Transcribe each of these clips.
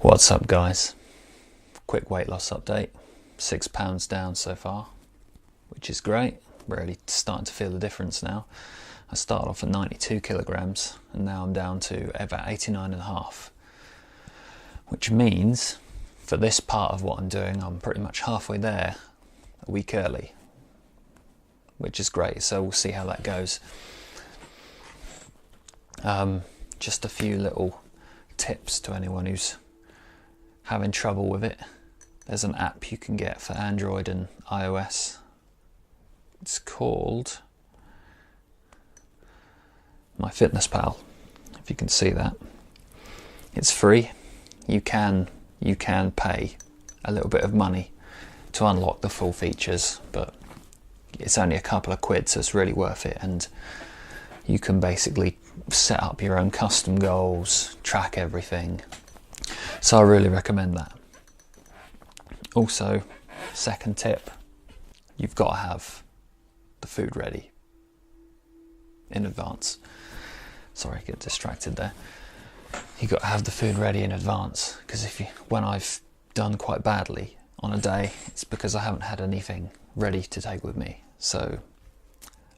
What's up, guys? Quick weight loss update. 6 pounds down so far, which is great. Really starting to feel the difference now. I started off at 92 kilograms and now I'm down to about 89.5, which means for this part of what I'm doing, I'm pretty much halfway there a week early, which is great. So we'll see how that goes. Just a few little tips to anyone who's having trouble with it. There's an app you can get for Android and iOS. It's called MyFitnessPal, if you can see that. It's free. You can pay a little bit of money to unlock the full features, but it's only a couple of quid, so it's really worth it. And you can basically set up your own custom goals, track everything. So I really recommend that. Also, second tip, you've got to have the food ready in advance. Sorry, I get distracted there. You've got to have the food ready in advance, because when I've done quite badly on a day, it's because I haven't had anything ready to take with me. So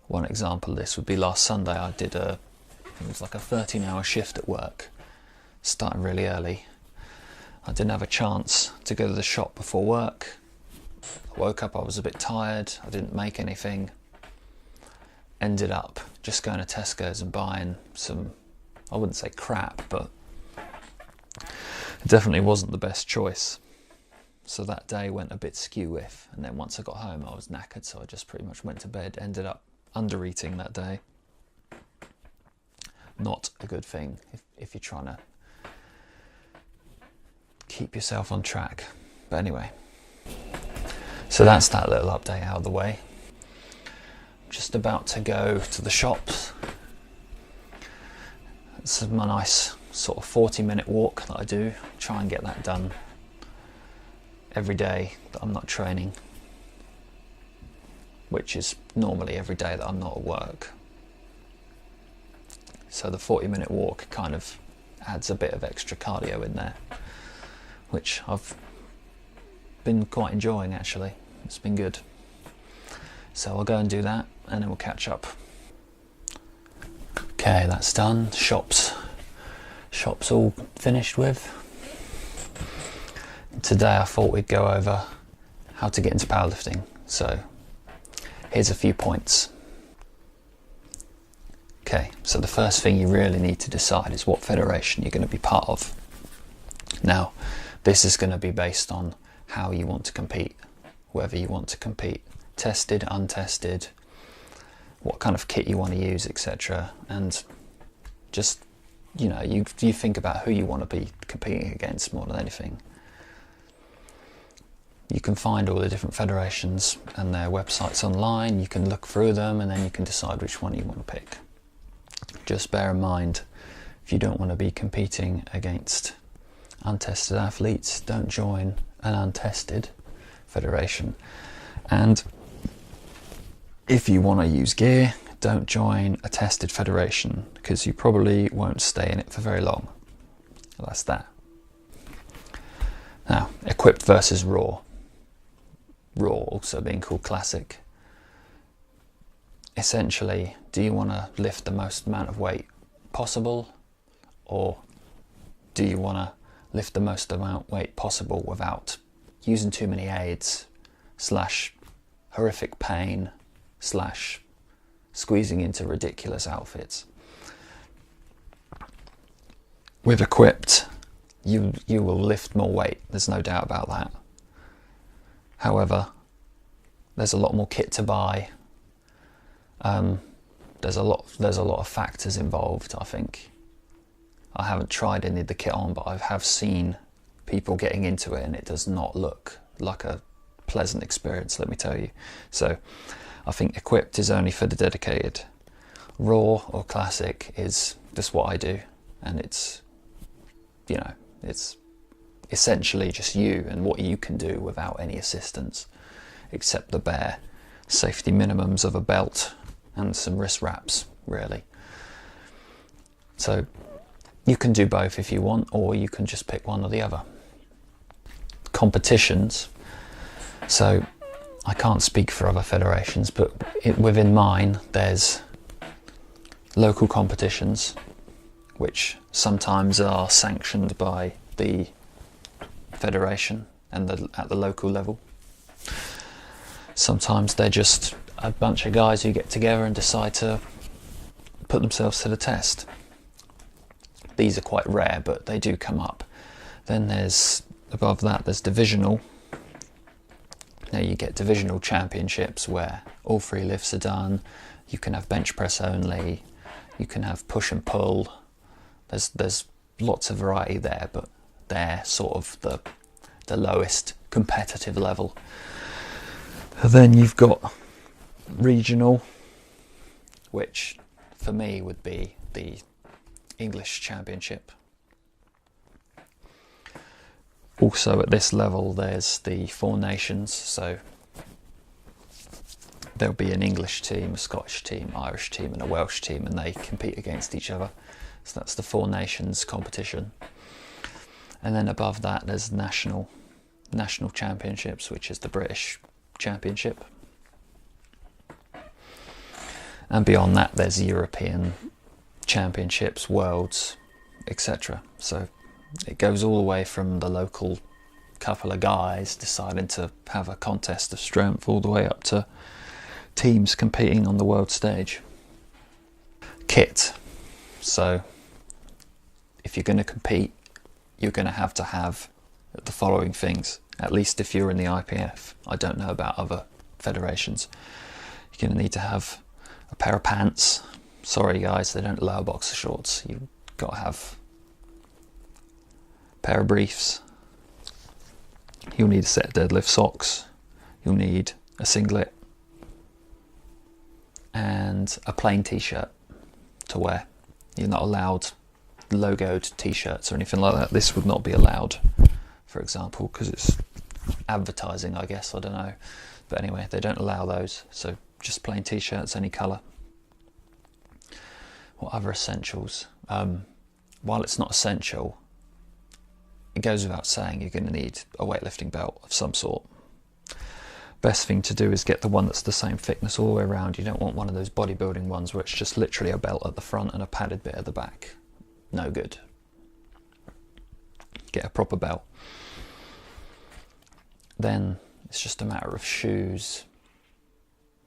one example of this would be last Sunday. I did it was like a 13-hour shift at work, starting really early. I didn't have a chance to go to the shop before work. I woke up, I was a bit tired, I didn't make anything. Ended up just going to Tesco's and buying some, I wouldn't say crap, but it definitely wasn't the best choice. So that day went a bit skew with, and then once I got home I was knackered, so I just pretty much went to bed. Ended up under eating that day. Not a good thing if you're trying to keep yourself on track. But anyway, so that's that little update out of the way. I'm just about to go to the shops. It's my nice sort of 40-minute walk that I do. Try and get that done every day that I'm not training, which is normally every day that I'm not at work. So the 40-minute walk kind of adds a bit of extra cardio in there, which I've been quite enjoying actually. It's been good. So I'll go and do that and then we'll catch up. Okay, that's done. Shops all finished with. Today I thought we'd go over how to get into powerlifting. So here's a few points. Okay, so the first thing you really need to decide is what federation you're going to be part of. Now, this is going to be based on how you want to compete, whether you want to compete tested, untested, what kind of kit you want to use, etc. And just, you think about who you want to be competing against more than anything. You can find all the different federations and their websites online. You can look through them and then you can decide which one you want to pick. Just bear in mind, if you don't want to be competing against untested athletes, don't join an untested federation. And if you want to use gear, don't join a tested federation, because you probably won't stay in it for very long. That's that. Now, equipped versus raw. Raw also being called classic. Essentially, do you want to lift the most amount of weight possible, or do you want to lift the most amount of weight possible without using too many aids / horrific pain / squeezing into ridiculous outfits? With equipped, you will lift more weight, there's no doubt about that. However, there's a lot more kit to buy. There's a lot of factors involved, I think. I haven't tried any of the kit on, but I have seen people getting into it and it does not look like a pleasant experience, let me tell you. So I think equipped is only for the dedicated. Raw or classic is just what I do, and it's essentially just you and what you can do without any assistance, except the bare safety minimums of a belt and some wrist wraps, really. So You can do both if you want, or you can just pick one or the other. Competitions. So I can't speak for other federations, but within mine there's local competitions, which sometimes are sanctioned by the federation and at the local level. Sometimes they're just a bunch of guys who get together and decide to put themselves to the test. These are quite rare, but they do come up. Then there's, above that, there's divisional. Now you get divisional championships where all 3 lifts are done. You can have bench press only. You can have push and pull. There's lots of variety there, but they're sort of the lowest competitive level. Then you've got regional, which for me would be the English Championship. Also at this level there's the 4 nations, so there'll be an English team, a Scottish team, Irish team and a Welsh team, and they compete against each other. So that's the 4 nations competition. And then above that there's national championships, which is the British Championship. And beyond that there's European championships, worlds, etc. So it goes all the way from the local couple of guys deciding to have a contest of strength all the way up to teams competing on the world stage. Kit. So if you're going to compete, you're going to have the following things, at least if you're in the IPF. I don't know about other federations. You're going to need to have a pair of pants. Sorry guys, they don't allow boxer shorts. You've got to have a pair of briefs. You'll need a set of deadlift socks. You'll need a singlet and a plain t-shirt to wear. You're not allowed logoed t-shirts or anything like that. This would not be allowed, for example, because it's advertising, I guess, I don't know. But anyway, they don't allow those, so just plain t-shirts, any colour. What other essentials? While it's not essential, it goes without saying you're going to need a weightlifting belt of some sort. Best thing to do is get the one that's the same thickness all the way around. You don't want one of those bodybuilding ones where it's just literally a belt at the front and a padded bit at the back. No good. Get a proper belt. Then it's just a matter of shoes,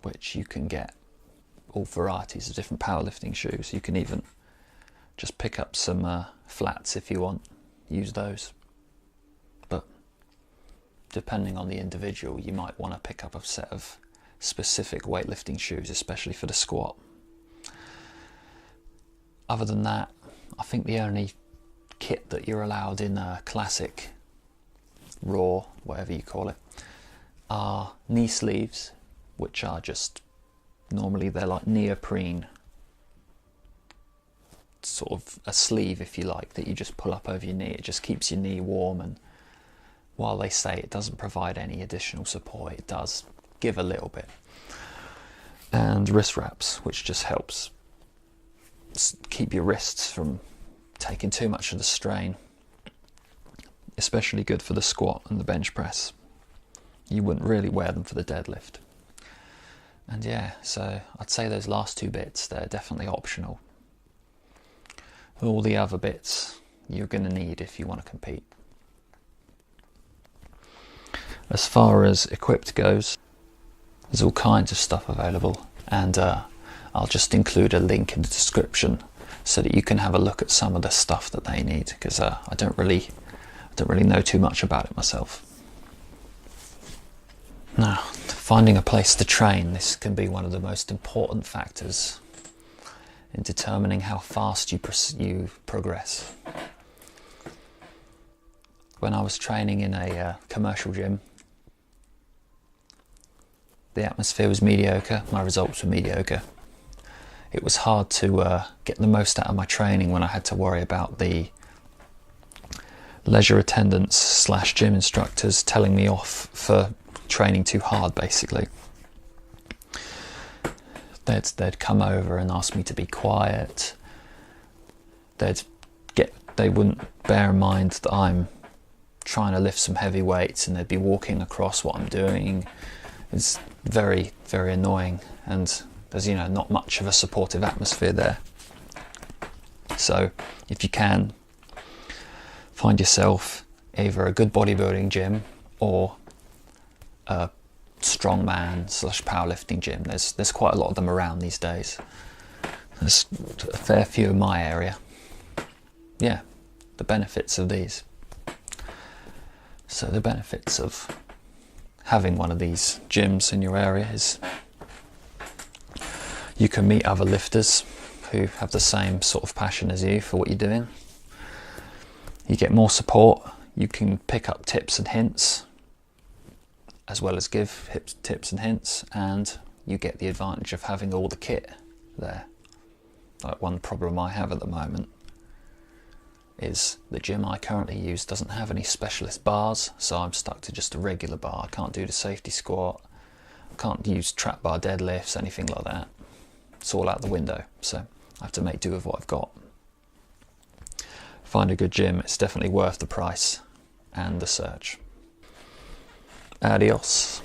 which you can get all varieties of different powerlifting shoes. You can even just pick up some flats if you want, use those. But depending on the individual, you might want to pick up a set of specific weightlifting shoes, especially for the squat. Other than that, I think the only kit that you're allowed in classic, raw, whatever you call it, are knee sleeves, which are just, normally they're like neoprene, sort of a sleeve if you like, that you just pull up over your knee. It just keeps your knee warm, and while they say it doesn't provide any additional support, it does give a little bit. And wrist wraps, which just helps keep your wrists from taking too much of the strain. Especially good for the squat and the bench press. You wouldn't really wear them for the deadlift. And yeah, so I'd say those last 2 bits, they're definitely optional. All the other bits you're going to need if you want to compete. As far as equipped goes, there's all kinds of stuff available, and I'll just include a link in the description so that you can have a look at some of the stuff that they need, because I don't really know too much about it myself. Now, finding a place to train, this can be one of the most important factors in determining how fast you progress. When I was training in a commercial gym, the atmosphere was mediocre, my results were mediocre. It was hard to get the most out of my training when I had to worry about the leisure attendants / gym instructors telling me off for training too hard, basically. They'd come over and ask me to be quiet. They'd get they wouldn't bear in mind that I'm trying to lift some heavy weights, and they'd be walking across what I'm doing. It's very, very annoying, and there's, you know, not much of a supportive atmosphere there. So if you can, find yourself either a good bodybuilding gym or a strongman / powerlifting gym. There's quite a lot of them around these days. There's a fair few in my area. Yeah, the benefits of these. So the benefits of having one of these gyms in your area is you can meet other lifters who have the same sort of passion as you for what you're doing. You get more support. You can pick up tips and hints, as well as give tips and hints, and you get the advantage of having all the kit there. Like, one problem I have at the moment is the gym I currently use doesn't have any specialist bars, so I'm stuck to just a regular bar. I can't do the safety squat, I can't use trap bar deadlifts, anything like that. It's all out the window, so I have to make do with what I've got. Find a good gym. It's definitely worth the price and the search. Adios.